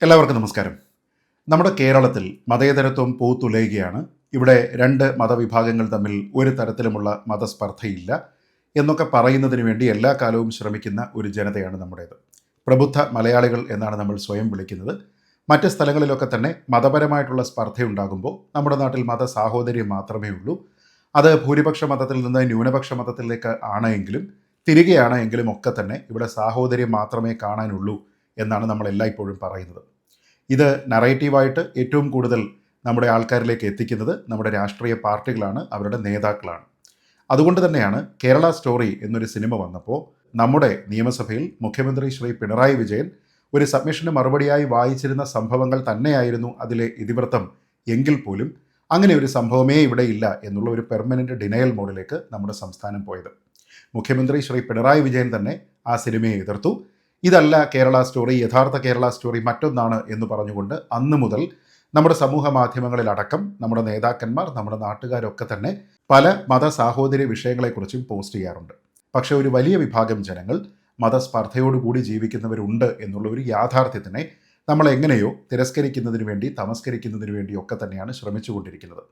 എല്ലാവർക്കും നമസ്കാരം. നമ്മുടെ കേരളത്തിൽ മതേതരത്വം പൂത്തുലയുകയാണ്. ഇവിടെ രണ്ട് മതവിഭാഗങ്ങൾ തമ്മിൽ ഒരു തരത്തിലുമുള്ള മതസ്പർദ്ധയില്ല എന്നൊക്കെ പറയുന്നതിന് വേണ്ടി എല്ലാ കാലവും ശ്രമിക്കുന്ന ഒരു ജനതയാണ് നമ്മുടേത്. പ്രബുദ്ധ മലയാളികൾ എന്നാണ് നമ്മൾ സ്വയം വിളിക്കുന്നത്. മറ്റ് സ്ഥലങ്ങളിലൊക്കെ തന്നെ മതപരമായിട്ടുള്ള സ്പർദ്ധയുണ്ടാകുമ്പോൾ നമ്മുടെ നാട്ടിൽ മത സാഹോദര്യം മാത്രമേ ഉള്ളൂ. അത് ഭൂരിപക്ഷ മതത്തിൽ നിന്ന് ന്യൂനപക്ഷ മതത്തിലേക്ക് ആണ് എങ്കിലും തിരികെയാണ് എങ്കിലും ഒക്കെ തന്നെ ഇവിടെ സാഹോദര്യം മാത്രമേ കാണാനുള്ളൂ എന്നാണ് നമ്മൾ എല്ലായ്പ്പോഴും പറയുന്നത്. ഇത് നറേറ്റീവായിട്ട് ഏറ്റവും കൂടുതൽ നമ്മുടെ ആൾക്കാരിലേക്ക് എത്തിക്കുന്നത് നമ്മുടെ രാഷ്ട്രീയ പാർട്ടികളാണ്, അവരുടെ നേതാക്കളാണ്. അതുകൊണ്ട് തന്നെയാണ് കേരള സ്റ്റോറി എന്നൊരു സിനിമ വന്നപ്പോൾ നമ്മുടെ നിയമസഭയിൽ മുഖ്യമന്ത്രി ശ്രീ പിണറായി വിജയൻ ഒരു സബ്മിഷന് മറുപടിയായി വായിച്ചിരുന്ന സംഭവങ്ങൾ തന്നെയായിരുന്നു അതിലെ ഇതിവൃത്തം എങ്കിൽ പോലും അങ്ങനെ ഒരു സംഭവമേ ഇവിടെ ഇല്ല എന്നുള്ള ഒരു പെർമനൻ്റ് ഡിനയൽ മോഡിലേക്ക് നമ്മുടെ സംസ്ഥാനം പോയത്. മുഖ്യമന്ത്രി ശ്രീ പിണറായി വിജയൻ തന്നെ ആ സിനിമയെ എതിർത്തു. ഇതല്ല കേരള സ്റ്റോറി, യഥാർത്ഥ കേരള സ്റ്റോറി മറ്റൊന്നാണ് എന്ന് പറഞ്ഞുകൊണ്ട് അന്ന് മുതൽ നമ്മുടെ സമൂഹ മാധ്യമങ്ങളിലടക്കം നമ്മുടെ നേതാക്കന്മാർ, നമ്മുടെ നാട്ടുകാരൊക്കെ തന്നെ പല മത സാഹോദര്യ വിഷയങ്ങളെക്കുറിച്ചും പോസ്റ്റ് ചെയ്യാറുണ്ട്. പക്ഷേ ഒരു വലിയ വിഭാഗം ജനങ്ങൾ മതസ്പർദ്ധയോടുകൂടി ജീവിക്കുന്നവരുണ്ട് എന്നുള്ള ഒരു യാഥാർത്ഥ്യത്തിനെ നമ്മൾ എങ്ങനെയോ തിരസ്കരിക്കുന്നതിന് വേണ്ടി, തമസ്കരിക്കുന്നതിന് വേണ്ടി ഒക്കെ തന്നെയാണ് ശ്രമിച്ചുകൊണ്ടിരിക്കുന്നത്.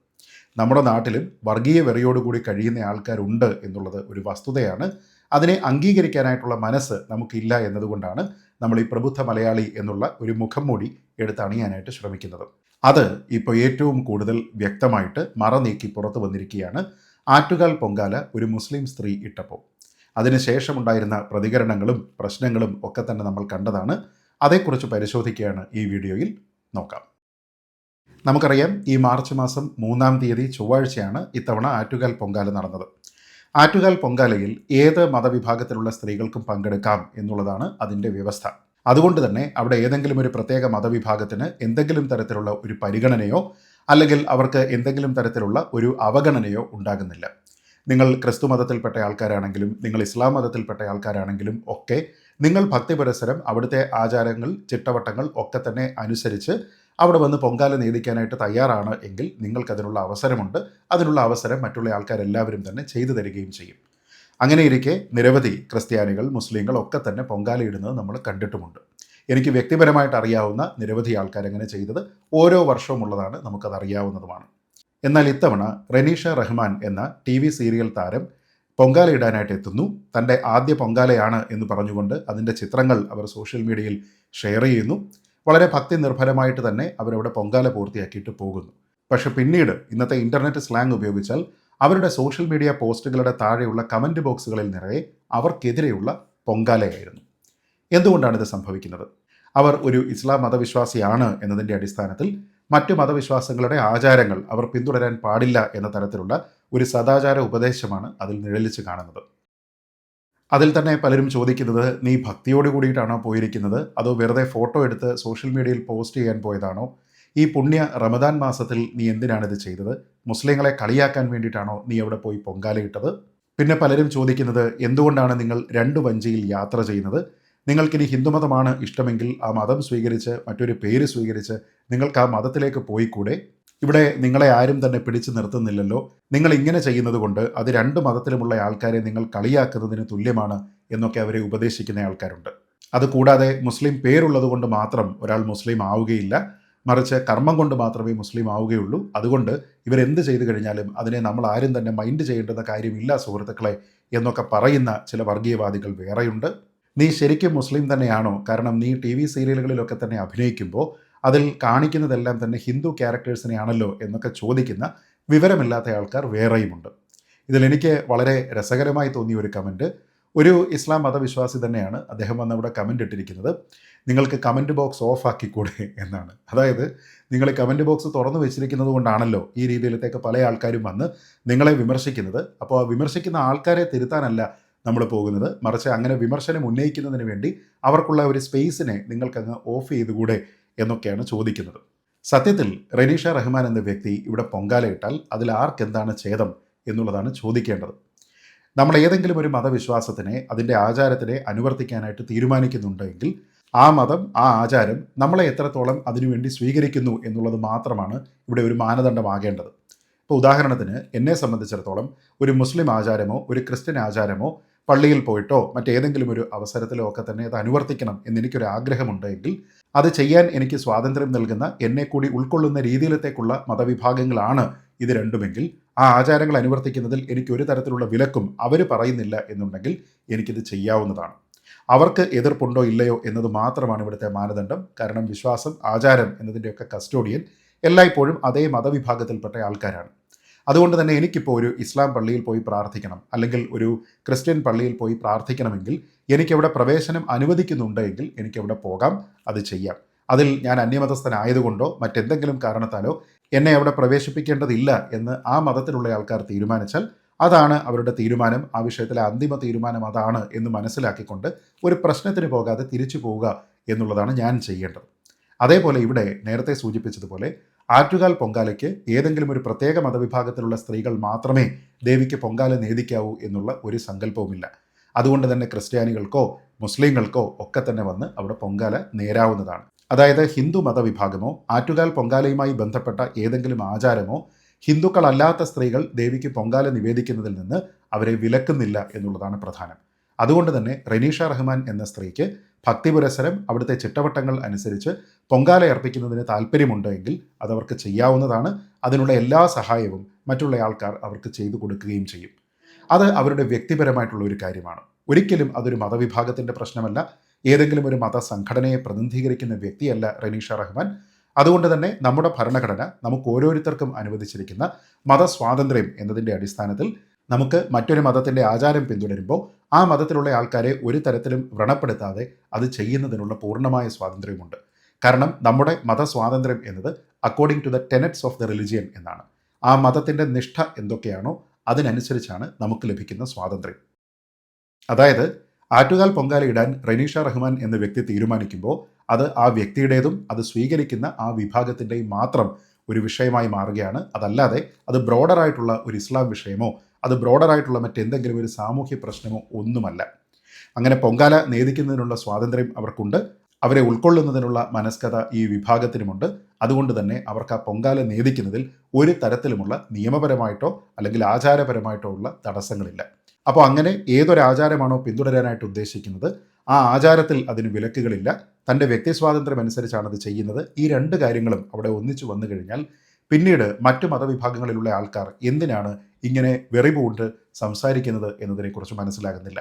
നമ്മുടെ നാട്ടിലും വർഗീയ വെറിയോടുകൂടി കഴിയുന്ന ആൾക്കാരുണ്ട് എന്നുള്ളത് ഒരു വസ്തുതയാണ്. അതിനെ അംഗീകരിക്കാനായിട്ടുള്ള മനസ്സ് നമുക്കില്ല എന്നതുകൊണ്ടാണ് നമ്മൾ ഈ പ്രബുദ്ധ മലയാളി എന്നുള്ള ഒരു മുഖം മൂടി എടുത്തണിയാനായിട്ട് ശ്രമിക്കുന്നത്. അത് ഇപ്പോൾ ഏറ്റവും കൂടുതൽ വ്യക്തമായിട്ട് മറ നീക്കി പുറത്തു വന്നിരിക്കുകയാണ് ആറ്റുകാൽ പൊങ്കാല ഒരു മുസ്ലിം സ്ത്രീ ഇട്ടപ്പോൾ. അതിനുശേഷമുണ്ടായിരുന്ന പ്രതികരണങ്ങളും പ്രശ്നങ്ങളും ഒക്കെ തന്നെ നമ്മൾ കണ്ടതാണ്. അതേക്കുറിച്ച് പരിശോധിക്കുകയാണ് ഈ വീഡിയോയിൽ. നോക്കാം. നമുക്കറിയാം, ഈ മാർച്ച് മാസം 3-ാം തീയതി ചൊവ്വാഴ്ചയാണ് ഇത്തവണ ആറ്റുകാൽ പൊങ്കാല നടന്നത്. ആറ്റുകാൽ പൊങ്കാലയിൽ ഏത് മതവിഭാഗത്തിലുള്ള സ്ത്രീകൾക്കും പങ്കെടുക്കാം എന്നുള്ളതാണ് അതിൻ്റെ വ്യവസ്ഥ. അതുകൊണ്ട് തന്നെ അവിടെ ഏതെങ്കിലും ഒരു പ്രത്യേക മതവിഭാഗത്തിന് എന്തെങ്കിലും തരത്തിലുള്ള ഒരു പരിഗണനയോ അല്ലെങ്കിൽ അവർക്ക് എന്തെങ്കിലും തരത്തിലുള്ള ഒരു അവഗണനയോ ഉണ്ടാകുന്നില്ല. നിങ്ങൾ ക്രിസ്തു മതത്തിൽപ്പെട്ട ആൾക്കാരാണെങ്കിലും നിങ്ങൾ ഇസ്ലാം മതത്തിൽപ്പെട്ട ആൾക്കാരാണെങ്കിലും ഒക്കെ നിങ്ങൾ ഭക്തി പുരസ്സരം അവിടുത്തെ ആചാരങ്ങൾ, ചിട്ടവട്ടങ്ങൾ ഒക്കെ തന്നെ അനുസരിച്ച് അവിടെ വന്ന് പൊങ്കാല നേദിക്കാനായിട്ട് തയ്യാറാണ് എങ്കിൽ നിങ്ങൾക്കതിനുള്ള അവസരമുണ്ട്. അതിനുള്ള അവസരം മറ്റുള്ള ആൾക്കാരെല്ലാവരും തന്നെ ചെയ്തു തരികയും ചെയ്യും. അങ്ങനെയിരിക്കെ നിരവധി ക്രിസ്ത്യാനികൾ, മുസ്ലിങ്ങൾ ഒക്കെ തന്നെ പൊങ്കാല ഇടുന്നത് നമ്മൾ കണ്ടിട്ടുമുണ്ട്. എനിക്ക് വ്യക്തിപരമായിട്ട് അറിയാവുന്ന നിരവധി ആൾക്കാരങ്ങനെ ചെയ്തത് ഓരോ വർഷവും ഉള്ളതാണ്, നമുക്കത് അറിയാവുന്നതുമാണ്. എന്നാൽ ഇത്തവണ റനീഷ റഹ്മാൻ എന്ന TV സീരിയൽ താരം പൊങ്കാല ഇടാനായിട്ട് എത്തുന്നു. തൻ്റെ ആദ്യ പൊങ്കാലയാണ് എന്ന് പറഞ്ഞുകൊണ്ട് അതിൻ്റെ ചിത്രങ്ങൾ അവർ സോഷ്യൽ മീഡിയയിൽ ഷെയർ ചെയ്യുന്നു. വളരെ ഭക്തി നിർഭരമായിട്ട് തന്നെ അവരവിടെ പൊങ്കാല പൂർത്തിയാക്കിയിട്ട് പോകുന്നു. പക്ഷെ പിന്നീട് ഇന്നത്തെ ഇൻ്റർനെറ്റ് സ്ലാങ് ഉപയോഗിച്ചാൽ അവരുടെ സോഷ്യൽ മീഡിയ പോസ്റ്റുകളുടെ താഴെയുള്ള കമൻറ്റ് ബോക്സുകളിൽ നിറയെ അവർക്കെതിരെയുള്ള പൊങ്കാലയായിരുന്നു. എന്തുകൊണ്ടാണിത് സംഭവിക്കുന്നത്? അവർ ഒരു ഇസ്ലാം മതവിശ്വാസിയാണ് എന്നതിൻ്റെ അടിസ്ഥാനത്തിൽ മറ്റു മതവിശ്വാസങ്ങളുടെ ആചാരങ്ങൾ അവർ പിന്തുടരാൻ പാടില്ല എന്ന തരത്തിലുള്ള ഒരു സദാചാര ഉപദേശമാണ് അതിൽ നിഴലിച്ച് കാണുന്നത്. അതിൽ തന്നെ പലരും ചോദിക്കുന്നത്, നീ ഭക്തിയോട് കൂടിയിട്ടാണോ പോയിരിക്കുന്നത്, അതോ വെറുതെ ഫോട്ടോ എടുത്ത് സോഷ്യൽ മീഡിയയിൽ പോസ്റ്റ് ചെയ്യാൻ പോയതാണോ? ഈ പുണ്യ റമദാൻ മാസത്തിൽ നീ എന്തിനാണിത് ചെയ്തത്? മുസ്ലിങ്ങളെ കളിയാക്കാൻ വേണ്ടിയിട്ടാണോ നീ അവിടെ പോയി പൊങ്കാലയിട്ടത്? പിന്നെ പലരും ചോദിക്കുന്നത്, എന്തുകൊണ്ടാണ് നിങ്ങൾ 2 വഞ്ചിയിൽ യാത്ര ചെയ്യുന്നത്? നിങ്ങൾക്കിനി ഹിന്ദുമതമാണ് ഇഷ്ടമെങ്കിൽ ആ മതം സ്വീകരിച്ച്, മറ്റൊരു പേര് സ്വീകരിച്ച് നിങ്ങൾക്ക് ആ മതത്തിലേക്ക് പോയിക്കൂടെ? ഇവിടെ നിങ്ങളെ ആരും തന്നെ പിടിച്ചു നിർത്തുന്നില്ലല്ലോ. നിങ്ങൾ ഇങ്ങനെ ചെയ്യുന്നത് കൊണ്ട് അത് 2 മതത്തിലുമുള്ള ആൾക്കാരെ നിങ്ങൾ കളിയാക്കുന്നതിന് തുല്യമാണ് എന്നൊക്കെ അവരെ ഉപദേശിക്കുന്ന ആൾക്കാരുണ്ട്. അതുകൂടാതെ മുസ്ലിം പേരുള്ളത് കൊണ്ട് മാത്രം ഒരാൾ മുസ്ലിം ആവുകയില്ല, മറിച്ച് കർമ്മം കൊണ്ട് മാത്രമേ മുസ്ലിം ആവുകയുള്ളൂ. അതുകൊണ്ട് ഇവരെന്ത് ചെയ്തു കഴിഞ്ഞാലും അതിനെ നമ്മൾ ആരും തന്നെ മൈൻഡ് ചെയ്യേണ്ടുന്ന കാര്യമില്ല സുഹൃത്തുക്കളെ എന്നൊക്കെ പറയുന്ന ചില വർഗീയവാദികൾ വേറെയുണ്ട്. നീ ശരിക്കും മുസ്ലിം തന്നെയാണോ? കാരണം നീ TV സീരിയലുകളിലൊക്കെ തന്നെ അഭിനയിക്കുമ്പോൾ അതിൽ കാണിക്കുന്നതെല്ലാം തന്നെ ഹിന്ദു ക്യാരക്ടേഴ്സിനെയാണല്ലോ എന്നൊക്കെ ചോദിക്കുന്ന വിവരമില്ലാത്ത ആൾക്കാർ വേറെയുമുണ്ട്. ഇതിലെനിക്ക് വളരെ രസകരമായി തോന്നിയ ഒരു കമൻറ്റ്, ഒരു ഇസ്ലാം മതവിശ്വാസി തന്നെയാണ് അദ്ദേഹം വന്നവിടെ കമൻ്റ് ഇട്ടിരിക്കുന്നത്, നിങ്ങൾക്ക് കമൻറ്റ് ബോക്സ് ഓഫ് ആക്കിക്കൂടെ എന്നാണ്. അതായത് നിങ്ങൾ കമൻറ്റ് ബോക്സ് തുറന്നു വെച്ചിരിക്കുന്നത് കൊണ്ടാണല്ലോ ഈ രീതിയിലത്തേക്ക് പല ആൾക്കാരും വന്ന് നിങ്ങളെ വിമർശിക്കുന്നത്. അപ്പോൾ ആ വിമർശിക്കുന്ന ആൾക്കാരെ തിരുത്താനല്ല നമ്മൾ പോകുന്നത്, മറിച്ച് അങ്ങനെ വിമർശനം ഉന്നയിക്കുന്നതിന് വേണ്ടി അവർക്കുള്ള ഒരു സ്പേസിനെ നിങ്ങൾക്കങ്ങ് ഓഫ് ചെയ്തുകൂടെ എന്നൊക്കെയാണ് ചോദിക്കുന്നത്. സത്യത്തിൽ റനീഷ റഹ്മാൻ എന്ന വ്യക്തി ഇവിടെ പൊങ്കാലയിട്ടാൽ അതിൽ ആർക്കെന്താണ് ഛേദം എന്നുള്ളതാണ് ചോദിക്കേണ്ടത്. നമ്മൾ ഏതെങ്കിലും ഒരു മതവിശ്വാസത്തിനെ, അതിൻ്റെ ആചാരത്തിനെ അനുവർത്തിക്കാനായിട്ട് തീരുമാനിക്കുന്നുണ്ടെങ്കിൽ ആ മതം, ആ ആചാരം നമ്മളെ എത്രത്തോളം അതിനുവേണ്ടി സ്വീകരിക്കുന്നു എന്നുള്ളത് മാത്രമാണ് ഇവിടെ ഒരു മാനദണ്ഡമാകേണ്ടത്. ഇപ്പോൾ ഉദാഹരണത്തിന് എന്നെ സംബന്ധിച്ചിടത്തോളം ഒരു മുസ്ലിം ആചാരമോ ഒരു ക്രിസ്ത്യൻ ആചാരമോ പള്ളിയിൽ പോയിട്ടോ മറ്റേതെങ്കിലും ഒരു അവസരത്തിലോ ഒക്കെ തന്നെ അത് അനുവർത്തിക്കണം എന്നെനിക്കൊരു ആഗ്രഹമുണ്ടെങ്കിൽ അത് ചെയ്യാൻ എനിക്ക് സ്വാതന്ത്ര്യം നൽകുന്ന, എന്നെ കൂടി ഉൾക്കൊള്ളുന്ന രീതിയിലത്തേക്കുള്ള മതവിഭാഗങ്ങളാണ് ഇത് രണ്ടുമെങ്കിൽ ആ ആചാരങ്ങൾ അനുവർത്തിക്കുന്നതിൽ എനിക്ക് ഒരു തരത്തിലുള്ള വിലക്കും അവർ പറയുന്നില്ല എന്നുണ്ടെങ്കിൽ എനിക്കിത് ചെയ്യാവുന്നതാണ്. അവർക്ക് എതിർപ്പുണ്ടോ ഇല്ലയോ എന്നത് മാത്രമാണ് ഇവിടുത്തെ മാനദണ്ഡം. കാരണം വിശ്വാസം, ആചാരം എന്നതിൻ്റെയൊക്കെ കസ്റ്റോഡിയൻ എല്ലായ്പ്പോഴും അതേ മതവിഭാഗത്തിൽപ്പെട്ട ആൾക്കാരാണ്. അതുകൊണ്ട് തന്നെ എനിക്കിപ്പോൾ ഒരു ഇസ്ലാം പള്ളിയിൽ പോയി പ്രാർത്ഥിക്കണം, അല്ലെങ്കിൽ ഒരു ക്രിസ്ത്യൻ പള്ളിയിൽ പോയി പ്രാർത്ഥിക്കണമെങ്കിൽ എനിക്കവിടെ പ്രവേശനം അനുവദിക്കുന്നുണ്ടെങ്കിൽ എനിക്കവിടെ പോകാം, അത് ചെയ്യാം. അതിൽ ഞാൻ അന്യമതസ്ഥനായതുകൊണ്ടോ മറ്റെന്തെങ്കിലും കാരണത്താലോ എന്നെ അവിടെ പ്രവേശിപ്പിക്കേണ്ടതില്ല എന്ന് ആ മതത്തിലുള്ള ആൾക്കാർ തീരുമാനിച്ചാൽ അതാണ് അവരുടെ തീരുമാനം, ആ വിഷയത്തിലെ അന്തിമ തീരുമാനം അതാണ് എന്ന് മനസ്സിലാക്കിക്കൊണ്ട് ഒരു പ്രശ്നത്തിന് പോകാതെ തിരിച്ചു പോവുക എന്നുള്ളതാണ് ഞാൻ ചെയ്യേണ്ടത്. അതേപോലെ ഇവിടെ നേരത്തെ സൂചിപ്പിച്ചതുപോലെ ആറ്റുകാൽ പൊങ്കാലയ്ക്ക് ഏതെങ്കിലും ഒരു പ്രത്യേക മതവിഭാഗത്തിലുള്ള സ്ത്രീകൾ മാത്രമേ ദേവിക്ക് പൊങ്കാല നേദിക്കാവൂ എന്നുള്ള ഒരു സങ്കല്പവുമില്ല. അതുകൊണ്ട് തന്നെ ക്രിസ്ത്യാനികൾക്കോ മുസ്ലിങ്ങൾക്കോ ഒക്കെ തന്നെ വന്ന് അവിടെ പൊങ്കാല നേരാവുന്നതാണ്. അതായത് ഹിന്ദു മതവിഭാഗമോ ആറ്റുകാൽ പൊങ്കാലയുമായി ബന്ധപ്പെട്ട ഏതെങ്കിലും ആചാരമോ ഹിന്ദുക്കളല്ലാത്ത സ്ത്രീകൾ ദേവിക്ക് പൊങ്കാല നിവേദിക്കുന്നതിൽ നിന്ന് അവരെ വിലക്കുന്നില്ല എന്നുള്ളതാണ് പ്രധാനം. അതുകൊണ്ട് തന്നെ റെനീഷ റഹ്മാൻ എന്ന സ്ത്രീക്ക് ഭക്തിപുരസരം അവിടുത്തെ ചിട്ടവട്ടങ്ങൾ അനുസരിച്ച് പൊങ്കാല അർപ്പിക്കുന്നതിന് താല്പര്യമുണ്ടെങ്കിൽ അതവർക്ക് ചെയ്യാവുന്നതാണ്. അതിനുള്ള എല്ലാ സഹായവും മറ്റുള്ള ആൾക്കാർ അവർക്ക് ചെയ്തു കൊടുക്കുകയും ചെയ്യും. അത് അവരുടെ വ്യക്തിപരമായിട്ടുള്ള ഒരു കാര്യമാണ്. ഒരിക്കലും അതൊരു മതവിഭാഗത്തിൻ്റെ പ്രശ്നമല്ല. ഏതെങ്കിലും ഒരു മതസംഘടനയെ പ്രതിനിധീകരിക്കുന്ന വ്യക്തിയല്ല റെനീഷ റഹ്മാൻ. അതുകൊണ്ട് തന്നെ നമ്മുടെ ഭരണഘടന നമുക്ക് ഓരോരുത്തർക്കും അനുവദിച്ചിരിക്കുന്ന മതസ്വാതന്ത്ര്യം എന്നതിൻ്റെ അടിസ്ഥാനത്തിൽ നമുക്ക് മറ്റൊരു മതത്തിൻ്റെ ആചാരം പിന്തുടരുമ്പോൾ ആ മതത്തിലുള്ള ആൾക്കാരെ ഒരു തരത്തിലും വ്രണപ്പെടുത്താതെ അത് ചെയ്യുന്നതിനുള്ള പൂർണ്ണമായ സ്വാതന്ത്ര്യമുണ്ട്. കാരണം നമ്മുടെ മതസ്വാതന്ത്ര്യം എന്നത് according to the tenets of the religion എന്നാണ്. ആ മതത്തിൻ്റെ നിഷ്ഠ എന്തൊക്കെയാണോ അതിനനുസരിച്ചാണ് നമുക്ക് ലഭിക്കുന്ന സ്വാതന്ത്ര്യം. അതായത് ആറ്റുകാൽ പൊങ്കാല ഇടാൻ റെനീഷ റഹ്മാൻ എന്ന വ്യക്തി തീരുമാനിക്കുമ്പോൾ അത് ആ വ്യക്തിയുടേതും അത് സ്വീകരിക്കുന്ന ആ വിഭാഗത്തിൻ്റെയും മാത്രം ഒരു വിഷയമായി മാറുകയാണ്. അതല്ലാതെ അത് ബ്രോഡറായിട്ടുള്ള ഒരു ഇസ്ലാം വിഷയമോ അത് ബ്രോഡറായിട്ടുള്ള മറ്റെന്തെങ്കിലും ഒരു സാമൂഹ്യ പ്രശ്നമോ ഒന്നുമല്ല. അങ്ങനെ പൊങ്കാല നേദിക്കുന്നതിനുള്ള സ്വാതന്ത്ര്യം അവർക്കുണ്ട്. അവരെ ഉൾക്കൊള്ളുന്നതിനുള്ള മനസ്കത ഈ വിഭാഗത്തിനുമുണ്ട്. അതുകൊണ്ട് തന്നെ അവർക്ക് ആ പൊങ്കാല നേദിക്കുന്നതിൽ ഒരു തരത്തിലുമുള്ള നിയമപരമായിട്ടോ അല്ലെങ്കിൽ ആചാരപരമായിട്ടോ ഉള്ള തടസ്സങ്ങളില്ല. അപ്പോൾ അങ്ങനെ ഏതൊരാചാരമാണോ പിന്തുടരാനായിട്ട് ഉദ്ദേശിക്കുന്നത് ആ ആചാരത്തിൽ അതിന് വിലക്കുകളില്ല. തൻ്റെ വ്യക്തി സ്വാതന്ത്ര്യം അനുസരിച്ചാണ് അത് ചെയ്യുന്നത്. ഈ രണ്ട് കാര്യങ്ങളും അവിടെ ഒന്നിച്ചു വന്നു കഴിഞ്ഞാൽ പിന്നീട് മറ്റു മതവിഭാഗങ്ങളിലുള്ള ആൾക്കാർ എന്തിനാണ് ഇങ്ങനെ വെറിപൂണ്ട് സംസാരിക്കുന്നത് എന്നതിനെക്കുറിച്ച് മനസ്സിലാകുന്നില്ല.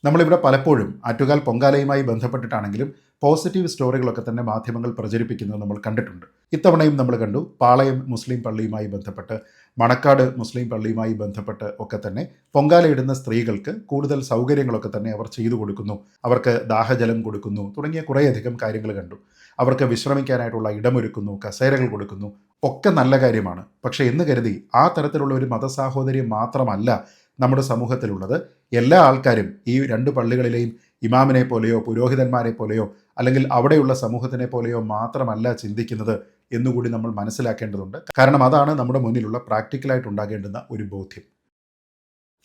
നമ്മളിവിടെ പലപ്പോഴും ആറ്റുകാൽ പൊങ്കാലയുമായി ബന്ധപ്പെട്ടിട്ടാണെങ്കിലും പോസിറ്റീവ് സ്റ്റോറികളൊക്കെ തന്നെ മാധ്യമങ്ങൾ പ്രചരിപ്പിക്കുന്നത് നമ്മൾ കണ്ടിട്ടുണ്ട്. ഇത്തവണയും നമ്മൾ കണ്ടു പാളയം മുസ്ലിം പള്ളിയുമായി ബന്ധപ്പെട്ട്, മണക്കാട് മുസ്ലിം പള്ളിയുമായി ബന്ധപ്പെട്ട് ഒക്കെ തന്നെ പൊങ്കാലയിടുന്ന സ്ത്രീകൾക്ക് കൂടുതൽ സൗകര്യങ്ങളൊക്കെ തന്നെ അവർ ചെയ്തു കൊടുക്കുന്നു. അവർക്ക് ദാഹജലം കൊടുക്കുന്നു തുടങ്ങിയ കുറേയധികം കാര്യങ്ങൾ കണ്ടു. അവർക്ക് വിശ്രമിക്കാനായിട്ടുള്ള ഇടമൊരുക്കുന്നു, കസേരകൾ കൊടുക്കുന്നു, ഒക്കെ നല്ല കാര്യമാണ്. പക്ഷേ എന്ന് കരുതി ആ തരത്തിലുള്ള ഒരു മതസാഹോദര്യം മാത്രമല്ല നമ്മുടെ സമൂഹത്തിലുള്ളത്. എല്ലാ ആൾക്കാരും ഈ രണ്ട് പള്ളികളിലെയും ഇമാമിനെ പോലെയോ പുരോഹിതന്മാരെ പോലെയോ അല്ലെങ്കിൽ അവിടെയുള്ള സമൂഹത്തിനെ പോലെയോ മാത്രമല്ല ചിന്തിക്കുന്നത് എന്നുകൂടി നമ്മൾ മനസ്സിലാക്കേണ്ടതുണ്ട്. കാരണം അതാണ് നമ്മുടെ മുന്നിലുള്ള പ്രാക്ടിക്കലായിട്ട് ഉണ്ടാകേണ്ടുന്ന ഒരു ബോധ്യം.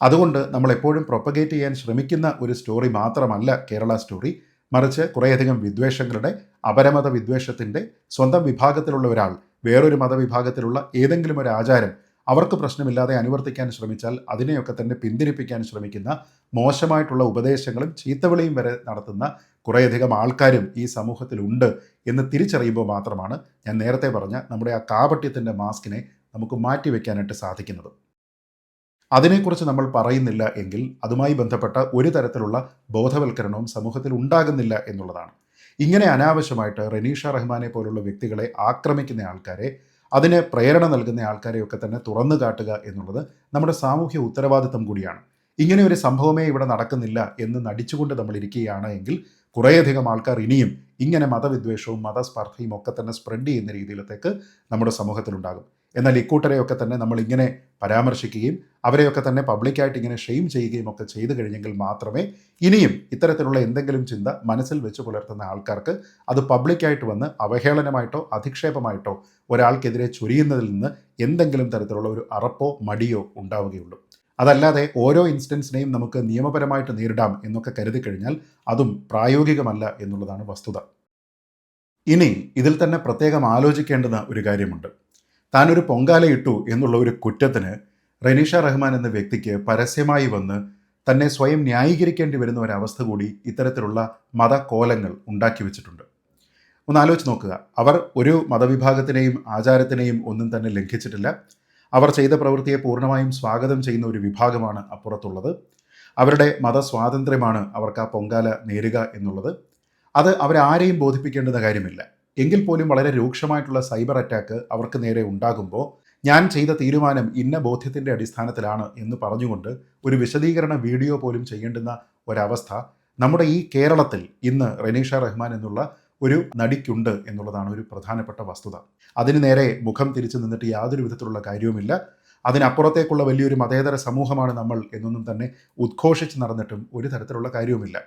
അതുകൊണ്ട് നമ്മൾ എപ്പോഴും പ്രൊപ്പഗേറ്റ് ചെയ്യാൻ ശ്രമിക്കുന്ന ഒരു സ്റ്റോറി മാത്രമല്ല കേരള സ്റ്റോറി. മറിച്ച് കുറേയധികം വിദ്വേഷങ്ങളുടെ, അപരമത വിദ്വേഷത്തിൻ്റെ, സ്വന്തം വിഭാഗത്തിലുള്ള ഒരാൾ വേറൊരു മതവിഭാഗത്തിലുള്ള ഏതെങ്കിലും ഒരു ആചാരം അവർക്ക് പ്രശ്നമില്ലാതെ അനുവർത്തിക്കാൻ ശ്രമിച്ചാൽ അതിനെയൊക്കെ തന്നെ പിന്തിരിപ്പിക്കാൻ ശ്രമിക്കുന്ന മോശമായിട്ടുള്ള ഉപദേശങ്ങളും ചീത്തവിളിയും വരെ നടത്തുന്ന കുറേയധികം ആൾക്കാരും ഈ സമൂഹത്തിലുണ്ട് എന്ന് തിരിച്ചറിയുമ്പോൾ മാത്രമാണ് ഞാൻ നേരത്തെ പറഞ്ഞ നമ്മുടെ ആ കാപട്യത്തിൻ്റെ മാസ്കിനെ നമുക്ക് മാറ്റിവെക്കാനായിട്ട് സാധിക്കുന്നത്. അതിനെക്കുറിച്ച് നമ്മൾ പറയുന്നില്ല എങ്കിൽ അതുമായി ബന്ധപ്പെട്ട ഒരു തരത്തിലുള്ള ബോധവൽക്കരണവും സമൂഹത്തിൽ ഉണ്ടാകുന്നില്ല എന്നുള്ളതാണ്. ഇങ്ങനെ അനാവശ്യമായിട്ട് റെനീഷ റഹ്മാനെ പോലുള്ള വ്യക്തികളെ ആക്രമിക്കുന്ന ആൾക്കാരെ, അതിന് പ്രേരണ നൽകുന്ന ആൾക്കാരെയൊക്കെ തന്നെ തുറന്നു കാട്ടുക എന്നുള്ളത് നമ്മുടെ സാമൂഹ്യ ഉത്തരവാദിത്തം കൂടിയാണ്. ഇങ്ങനെ ഒരു സംഭവമേ ഇവിടെ നടക്കുന്നില്ല എന്ന് നടിച്ചുകൊണ്ട് നമ്മൾ ഇരിക്കുകയാണ് എങ്കിൽ കുറേയധികം ആൾക്കാർ ഇനിയും ഇങ്ങനെ മതവിദ്വേഷവും മതസ്പർദ്ധയും ഒക്കെ തന്നെ സ്പ്രെഡ് ചെയ്യുന്ന രീതിയിലത്തേക്ക് നമ്മുടെ സമൂഹത്തിലുണ്ടാകും. എന്നാൽ ഇക്കൂട്ടരെയൊക്കെ തന്നെ നമ്മൾ ഇങ്ങനെ പരാമർശിക്കുകയും അവരെയൊക്കെ തന്നെ പബ്ലിക്കായിട്ട് ഇങ്ങനെ ഷെയിം ചെയ്യുകയും ഒക്കെ ചെയ്തു കഴിഞ്ഞെങ്കിൽ മാത്രമേ ഇനിയും ഇത്തരത്തിലുള്ള എന്തെങ്കിലും ചിന്ത മനസ്സിൽ വെച്ച് പുലർത്തുന്ന ആൾക്കാർക്ക് അത് പബ്ലിക്കായിട്ട് വന്ന് അവഹേളനമായിട്ടോ അധിക്ഷേപമായിട്ടോ ഒരാൾക്കെതിരെ ചൊരിയുന്നതിൽ നിന്ന് എന്തെങ്കിലും തരത്തിലുള്ള ഒരു അറപ്പോ മടിയോ ഉണ്ടാവുകയുള്ളൂ. അതല്ലാതെ ഓരോ ഇൻസ്റ്റൻസിനെയും നമുക്ക് നിയമപരമായിട്ട് നേരിടാം എന്നൊക്കെ കരുതി കഴിഞ്ഞാൽ അതും പ്രായോഗികമല്ല എന്നുള്ളതാണ് വസ്തുത. ഇനി ഇതിൽ തന്നെ പ്രത്യേകം ആലോചിക്കേണ്ടുന്ന ഒരു കാര്യമുണ്ട്. താനൊരു പൊങ്കാല ഇട്ടു എന്നുള്ള ഒരു കുറ്റത്തിന് റെനീഷ റഹ്മാൻ എന്ന വ്യക്തിക്ക് പരസ്യമായി വന്ന് തന്നെ സ്വയം ന്യായീകരിക്കേണ്ടി വരുന്ന ഒരവസ്ഥ കൂടി ഇത്തരത്തിലുള്ള മതകോലങ്ങൾ ഉണ്ടാക്കി വെച്ചിട്ടുണ്ട്. ഒന്ന് ആലോചിച്ച് നോക്കുക. അവർ ഒരു മതവിഭാഗത്തിനെയും ആചാരത്തിനെയും ഒന്നും തന്നെ ലംഘിച്ചിട്ടില്ല. അവർ ചെയ്ത പ്രവൃത്തിയെ പൂർണ്ണമായും സ്വാഗതം ചെയ്യുന്ന ഒരു വിഭാഗമാണ് അപ്പുറത്തുള്ളത്. അവരുടെ മതസ്വാതന്ത്ര്യമാണ് അവർക്ക് ആ പൊങ്കാല നേരുക എന്നുള്ളത്. അത് അവരാരെയും ബോധിപ്പിക്കേണ്ടുന്ന കാര്യമില്ല. എങ്കിൽ പോലും വളരെ രൂക്ഷമായിട്ടുള്ള സൈബർ അറ്റാക്ക് അവർക്ക് നേരെ ഉണ്ടാകുമ്പോൾ ഞാൻ ചെയ്ത തീരുമാനം ഇന്ന ബോധ്യത്തിൻ്റെ അടിസ്ഥാനത്തിലാണ് എന്ന് പറഞ്ഞുകൊണ്ട് ഒരു വിശദീകരണ വീഡിയോ പോലും ചെയ്യേണ്ടുന്ന ഒരവസ്ഥ നമ്മുടെ ഈ കേരളത്തിൽ ഇന്ന് റെനീഷ റഹ്മാൻ എന്നുള്ള ഒരു നടിക്കുണ്ട് എന്നുള്ളതാണ് ഒരു പ്രധാനപ്പെട്ട വസ്തുത. അതിന് നേരെ മുഖം തിരിച്ചു നിന്നിട്ട് യാതൊരു വിധത്തിലുള്ള കാര്യവുമില്ല. അതിനപ്പുറത്തേക്കുള്ള വലിയൊരു മതേതര സമൂഹമാണ് നമ്മൾ എന്നൊന്നും തന്നെ ഉദ്ഘോഷിച്ച് നടന്നിട്ടും ഒരു തരത്തിലുള്ള കാര്യവുമില്ല.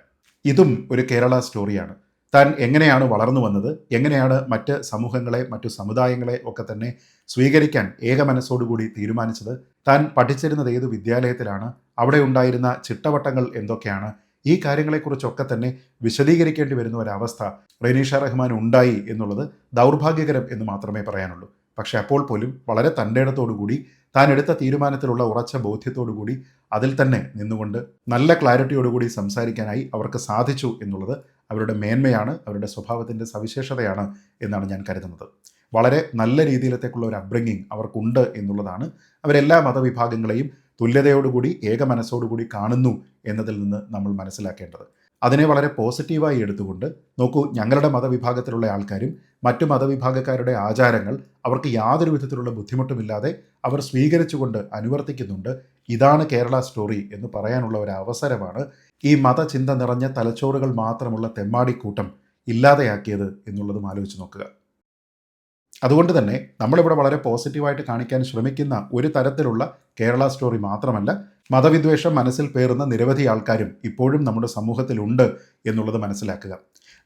ഇതും ഒരു കേരള സ്റ്റോറിയാണ്. താൻ എങ്ങനെയാണ് വളർന്നു വന്നത്, എങ്ങനെയാണ് മറ്റ് സമൂഹങ്ങളെ മറ്റു സമുദായങ്ങളെ ഒക്കെ തന്നെ സ്വീകരിക്കാൻ ഏകമനസ്സോടുകൂടി തീരുമാനിച്ചത്, താൻ പഠിച്ചിരുന്നത് ഏത് വിദ്യാലയത്തിലാണ്, അവിടെ ഉണ്ടായിരുന്ന ചിട്ടവട്ടങ്ങൾ എന്തൊക്കെയാണ്, ഈ കാര്യങ്ങളെക്കുറിച്ചൊക്കെ തന്നെ വിശദീകരിക്കേണ്ടി വരുന്ന ഒരവസ്ഥ റെനീഷ റഹ്മാൻ ഉണ്ടായി എന്നുള്ളത് ദൗർഭാഗ്യകരം എന്ന് മാത്രമേ പറയാനുള്ളൂ. പക്ഷേ അപ്പോൾ പോലും വളരെ തൻ്റെടത്തോടുകൂടി താൻ എടുത്ത തീരുമാനത്തിലുള്ള ഉറച്ച ബോധ്യത്തോടുകൂടി അതിൽ തന്നെ നിന്നുകൊണ്ട് നല്ല ക്ലാരിറ്റിയോടുകൂടി സംസാരിക്കാനായി അവർക്ക് സാധിച്ചു എന്നുള്ളത് അവരുടെ മേന്മയാണ്, അവരുടെ സ്വഭാവത്തിൻ്റെ സവിശേഷതയാണ് എന്നാണ് ഞാൻ കരുതുന്നത്. വളരെ നല്ല രീതിയിലത്തേക്കുള്ള ഒരു അപ്ബ്രിങ്ങിങ് അവർക്കുണ്ട് എന്നുള്ളതാണ് അവരെല്ലാ മതവിഭാഗങ്ങളെയും തുല്യതയോടുകൂടി ഏകമനസ്സോടുകൂടി കാണുന്നു എന്നതിൽ നിന്ന് നമ്മൾ മനസ്സിലാക്കേണ്ടത്. അതിനെ വളരെ പോസിറ്റീവായി എടുത്തുകൊണ്ട് നോക്കൂ, ഞങ്ങളുടെ മതവിഭാഗത്തിലുള്ള ആൾക്കാരും മറ്റു മതവിഭാഗക്കാരുടെ ആചാരങ്ങൾ അവർക്ക് യാതൊരു വിധത്തിലുള്ള ബുദ്ധിമുട്ടുമില്ലാതെ അവർ സ്വീകരിച്ചുകൊണ്ട് അനുവർത്തിക്കുന്നുണ്ട്. ഇതാണ് കേരള സ്റ്റോറി എന്ന് പറയാനുള്ള ഒരു അവസരമാണ് ഈ മതചിന്ത നിറഞ്ഞ തലച്ചോറുകൾ മാത്രമുള്ള തെമ്മാടിക്കൂട്ടം ഇല്ലാതെയാക്കിയത് എന്നുള്ളതും ആലോചിച്ച് നോക്കുക. അതുകൊണ്ട് തന്നെ നമ്മളിവിടെ വളരെ പോസിറ്റീവായിട്ട് കാണിക്കാൻ ശ്രമിക്കുന്ന ഒരു തരത്തിലുള്ള കേരള സ്റ്റോറി മാത്രമല്ല, മതവിദ്വേഷം മനസ്സിൽ പേറുന്ന നിരവധി ആൾക്കാരും ഇപ്പോഴും നമ്മുടെ സമൂഹത്തിലുണ്ട് എന്നുള്ളത് മനസ്സിലാക്കുക.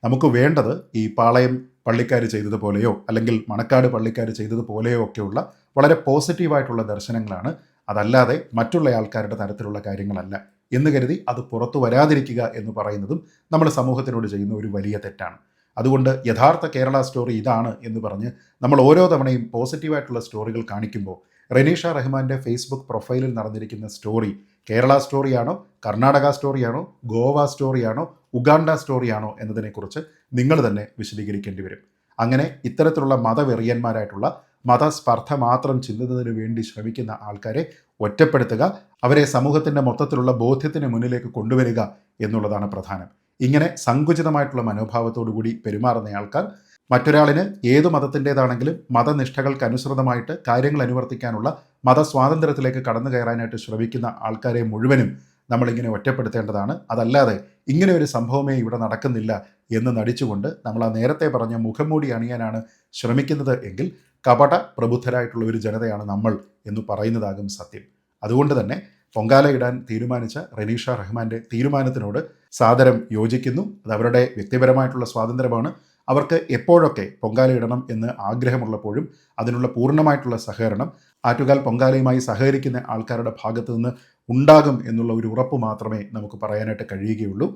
നമുക്ക് വേണ്ടത് ഈ പാളയം പള്ളിക്കാർ ചെയ്തതുപോലെയോ അല്ലെങ്കിൽ മണക്കാട് പള്ളിക്കാർ ചെയ്തതുപോലെയോ ഒക്കെയുള്ള വളരെ പോസിറ്റീവായിട്ടുള്ള ദർശനങ്ങളാണ്. അതല്ലാതെ മറ്റുള്ള ആൾക്കാരുടെ തരത്തിലുള്ള കാര്യങ്ങളല്ല എന്ന് കരുതി അത് പുറത്തു വരാതിരിക്കുക എന്ന് പറയുന്നതും നമ്മുടെ സമൂഹത്തിനോട് ചെയ്യുന്ന ഒരു വലിയ തെറ്റാണ്. അതുകൊണ്ട് യഥാർത്ഥ കേരള സ്റ്റോറി ഇതാണ് എന്ന് പറഞ്ഞ് നമ്മൾ ഓരോ തവണയും പോസിറ്റീവായിട്ടുള്ള സ്റ്റോറികൾ കാണിക്കുമ്പോൾ റെനീഷ റഹ്മാൻ്റെ ഫേസ്ബുക്ക് പ്രൊഫൈലിൽ നടന്നിരിക്കുന്ന സ്റ്റോറി കേരള സ്റ്റോറിയാണോ, കർണാടക സ്റ്റോറിയാണോ, ഗോവ സ്റ്റോറിയാണോ, ഉഗാണ്ട സ്റ്റോറിയാണോ എന്നതിനെക്കുറിച്ച് നിങ്ങൾ തന്നെ വിശദീകരിക്കേണ്ടി വരും. അങ്ങനെ ഇത്തരത്തിലുള്ള മതവെറിയന്മാരായിട്ടുള്ള മതസ്പർദ്ധ മാത്രം ചിന്തുന്നതിന് വേണ്ടി ശ്രമിക്കുന്ന ആൾക്കാരെ ഒറ്റപ്പെടുത്തുക, അവരെ സമൂഹത്തിൻ്റെ മൊത്തത്തിലുള്ള ബോധ്യത്തിന് മുന്നിലേക്ക് കൊണ്ടുവരിക എന്നുള്ളതാണ് പ്രധാനം. ഇങ്ങനെ സങ്കുചിതമായിട്ടുള്ള മനോഭാവത്തോടുകൂടി പെരുമാറുന്ന ആൾക്കാർ മറ്റൊരാളിന് ഏതു മതത്തിൻ്റേതാണെങ്കിലും മതനിഷ്ഠകൾക്കനുസൃതമായിട്ട് കാര്യങ്ങൾ അനുവർത്തിക്കാനുള്ള മതസ്വാതന്ത്ര്യത്തിലേക്ക് കടന്നു കയറാനായിട്ട് ശ്രമിക്കുന്ന ആൾക്കാരെ മുഴുവനും നമ്മളിങ്ങനെ ഒറ്റപ്പെടുത്തേണ്ടതാണ്. അതല്ലാതെ ഇങ്ങനെ ഒരു സംഭവമേ ഇവിടെ നടക്കുന്നില്ല എന്ന് നടിച്ചുകൊണ്ട് നമ്മൾ ആ നേരത്തെ പറഞ്ഞ മുഖംമൂടി അണിയാനാണ് ശ്രമിക്കുന്നത് എങ്കിൽ കപട പ്രബുദ്ധരായിട്ടുള്ള ഒരു ജനതയാണ് നമ്മൾ എന്ന് പറയുന്നതാകും സത്യം. അതുകൊണ്ട് തന്നെ പൊങ്കാല ഇടാൻ തീരുമാനിച്ച റെനീഷ റഹ്മാൻ്റെ തീരുമാനത്തിനോട് സാദരം യോജിക്കുന്നു. അത് അവരുടെ വ്യക്തിപരമായിട്ടുള്ള സ്വാതന്ത്ര്യമാണ്. അവർക്ക് എപ്പോഴൊക്കെ പൊങ്കാല ഇടണം എന്ന് ആഗ്രഹമുള്ളപ്പോഴും അതിനുള്ള പൂർണ്ണമായിട്ടുള്ള സഹകരണം ആറ്റുകാൽ പൊങ്കാലയുമായി സഹകരിക്കുന്ന ആൾക്കാരുടെ ഭാഗത്തു നിന്ന് ഉണ്ടാകും എന്നുള്ള ഒരു ഉറപ്പ് മാത്രമേ നമുക്ക് പറയാനായിട്ട് കഴിയുകയുള്ളൂ.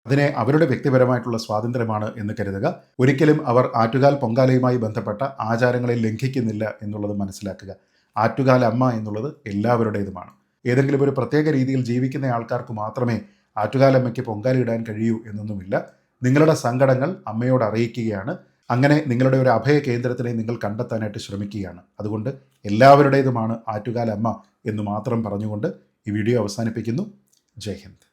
അതിനെ അവരുടെ വ്യക്തിപരമായിട്ടുള്ള സ്വാതന്ത്ര്യമാണ് എന്ന് കരുതുക. ഒരിക്കലും അവർ ആറ്റുകാൽ പൊങ്കാലയുമായി ബന്ധപ്പെട്ട ആചാരങ്ങളെ ലംഘിക്കുന്നില്ല എന്നുള്ളത് മനസ്സിലാക്കുക. ആറ്റുകാൽ അമ്മ എന്നുള്ളത് എല്ലാവരുടേതുമാണ്. ഏതെങ്കിലും ഒരു പ്രത്യേക രീതിയിൽ ജീവിക്കുന്ന ആൾക്കാർക്ക് മാത്രമേ ആറ്റുകാലമ്മയ്ക്ക് പൊങ്കാല ഇടാൻ കഴിയൂ എന്നൊന്നുമില്ല. നിങ്ങളുടെ സങ്കടങ്ങൾ അമ്മയോട് അറിയിക്കുകയാണ്. അങ്ങനെ നിങ്ങളുടെ ഒരു അഭയ കേന്ദ്രത്തിനെ നിങ്ങൾ കണ്ടെത്താനായിട്ട് ശ്രമിക്കുകയാണ്. അതുകൊണ്ട് എല്ലാവരുടേതുമാണ് ആറ്റുകാൽ അമ്മ എന്ന് മാത്രം പറഞ്ഞുകൊണ്ട് ഈ വീഡിയോ അവസാനിപ്പിക്കുന്നു. ജയ് ഹിന്ദ്.